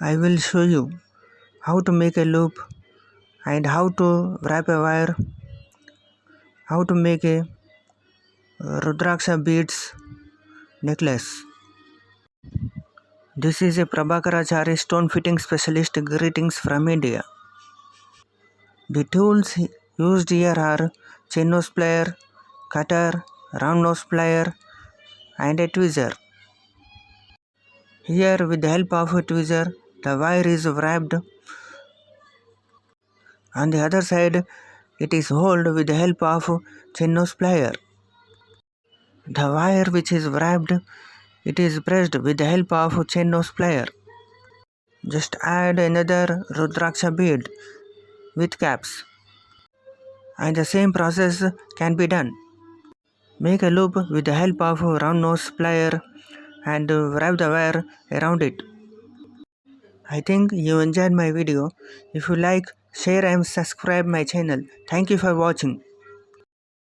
I will show you how to make a loop and how to wrap a wire, how to make a Rudraksha Beads Necklace. This is a Prabhaker stone fitting specialist. Greetings from India. The tools used here are chain nose plier, cutter, round nose plier and a tweezer. Here with the help of a tweezer, the wire is wrapped. On the other side, it is held with the help of chain nose plier. The wire which is wrapped, it is pressed with the help of chain nose plier. Just add another Rudraksha bead with caps and the same process can be done. Make a loop with the help of round nose plier and wrap the wire around it. I think you enjoyed my video. If you like, share and subscribe my channel. Thank you for watching.